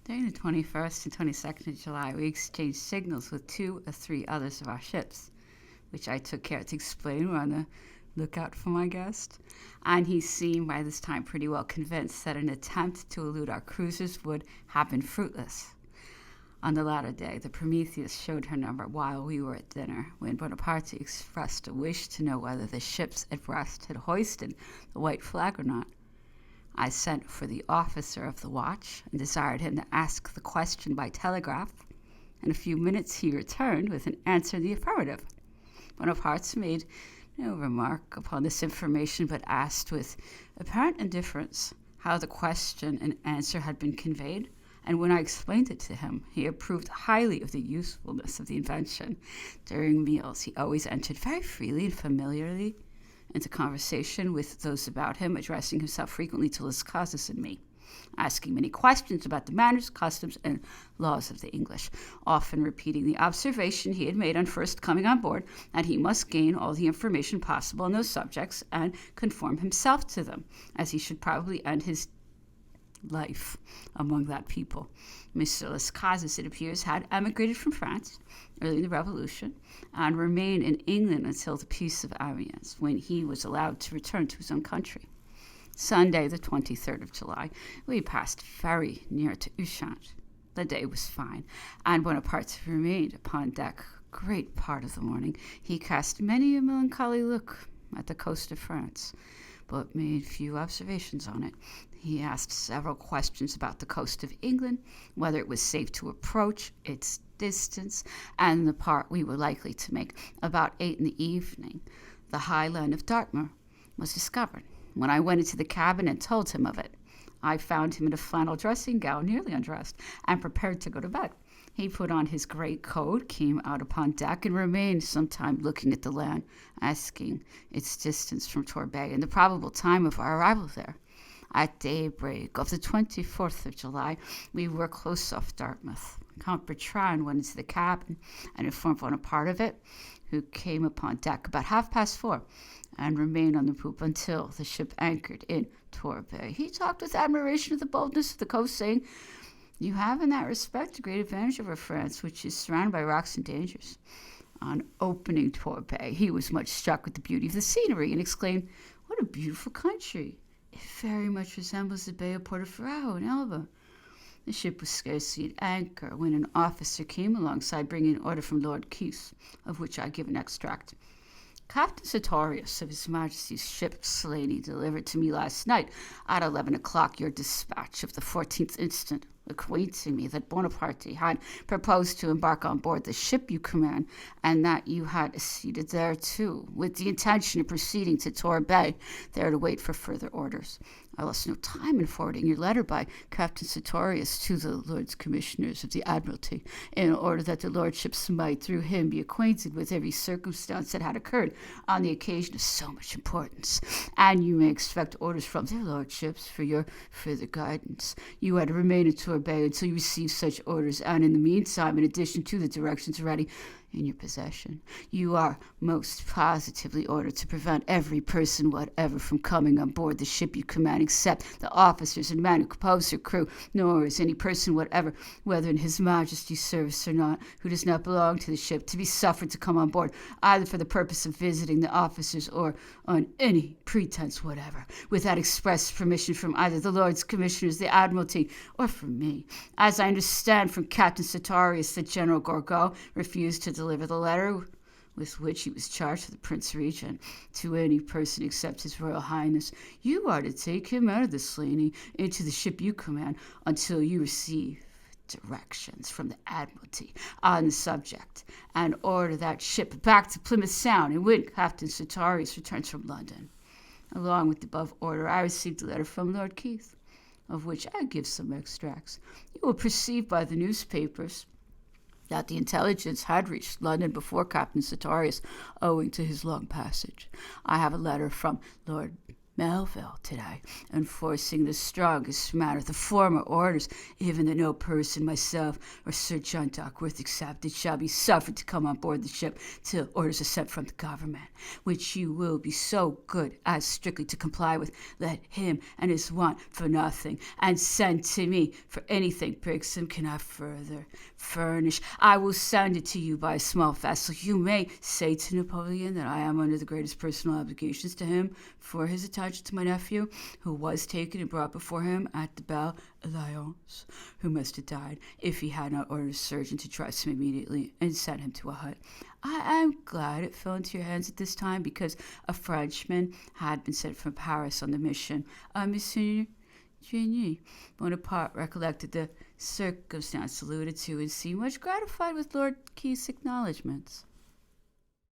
During the 21st and 22nd of July, we exchanged signals with 2 or 3 others of our ships, which I took care to explain were on the lookout for my guest. And he seemed by this time pretty well convinced that an attempt to elude our cruisers would have been fruitless. On the latter day, the Prometheus showed her number while we were at dinner, when Bonaparte expressed a wish to know whether the ships at Brest had hoisted the white flag or not. I sent for the officer of the watch and desired him to ask the question by telegraph. In a few minutes he returned with an answer in the affirmative. Bonaparte made no remark upon this information, but asked with apparent indifference how the question and answer had been conveyed, and when I explained it to him, he approved highly of the usefulness of the invention. During meals he always entered very freely and familiarly into conversation with those about him, addressing himself frequently to Las Casas and me, asking many questions about the manners, customs, and laws of the English, often repeating the observation he had made on first coming on board, that he must gain all the information possible on those subjects and conform himself to them, as he should probably end his life among that people. Mr. Las Casas, it appears, had emigrated from France early in the Revolution and remained in England until the Peace of Amiens, when he was allowed to return to his own country. Sunday, the 23rd of July, we passed very near to Ushant. The day was fine, and Bonaparte remained upon deck great part of the morning. He cast many a melancholy look at the coast of France, but made few observations on it. He asked several questions about the coast of England, whether it was safe to approach, its distance, and the part we were likely to make. About 8 in the evening, the high land of Dartmoor was discovered. When I went into the cabin and told him of it, I found him in a flannel dressing gown, nearly undressed, and prepared to go to bed. He put on his great coat, came out upon deck, and remained some time looking at the land, asking its distance from Torbay and the probable time of our arrival there. At daybreak of the 24th of July, we were close off Dartmouth. Count Bertrand went into the cabin and informed Bonaparte of it, who came upon deck about 4:30 and remained on the poop until the ship anchored in Torbay. He talked with admiration of the boldness of the coast, saying, "You have in that respect a great advantage over France, which is surrounded by rocks and dangers." On opening Torbay, he was much struck with the beauty of the scenery and exclaimed, "What a beautiful country! It very much resembles the Bay of Portofino in Elba." The ship was scarcely at anchor when an officer came alongside bringing an order from Lord Keith, of which I give an extract. "Captain Sartorius of His Majesty's ship Slaney delivered to me last night at 11 o'clock your dispatch of the 14th instant, acquainting me that Bonaparte had proposed to embark on board the ship you command, and that you had acceded thereto, with the intention of proceeding to Torbay, there to wait for further orders. I lost no time in forwarding your letter by Captain Sartorius to the Lords Commissioners of the Admiralty, in order that the Lordships might, through him, be acquainted with every circumstance that had occurred on the occasion of so much importance, and you may expect orders from their Lordships for your further guidance. You are to remain at Torbay until you receive such orders, and in the meantime, in addition to the directions already in your possession, you are most positively ordered to prevent every person whatever from coming on board the ship you command, except the officers and men who compose her crew, nor is any person whatever, whether in His Majesty's service or not, who does not belong to the ship, to be suffered to come on board, either for the purpose of visiting the officers or on any pretense whatever, without express permission from either the Lords Commissioners, the Admiralty, or from me. As I understand from Captain Sartorius that General Gorgo refused to deliver the letter with which he was charged to the Prince Regent to any person except His Royal Highness, you are to take him out of the Slaney into the ship you command until you receive directions from the Admiralty on the subject, and order that ship back to Plymouth Sound, and when Captain Sartorius returns from London. Along with the above order, I received a letter from Lord Keith, of which I give some extracts. You will perceive by the newspapers that the intelligence had reached London before Captain Sartorius, owing to his long passage. I have a letter from Lord Melville today, enforcing the strongest manner of the former orders, even that no person, myself, or Sir John Duckworth excepted, shall be suffered to come on board the ship till orders are sent from the government, which you will be so good as strictly to comply with. Let him and his want for nothing, and send to me for anything Brixham cannot further furnish. I will send it to you by a small vessel. You may say to Napoleon that I am under the greatest personal obligations to him for his attention to my nephew, who was taken and brought before him at the Belle Alliance, who must have died if he had not ordered a surgeon to dress him immediately and sent him to a hut. I am glad it fell into your hands at this time, because a Frenchman had been sent from Paris on the mission. Monsieur Genie. Bonaparte recollected the circumstance alluded to and seemed much gratified with Lord Keith's acknowledgments.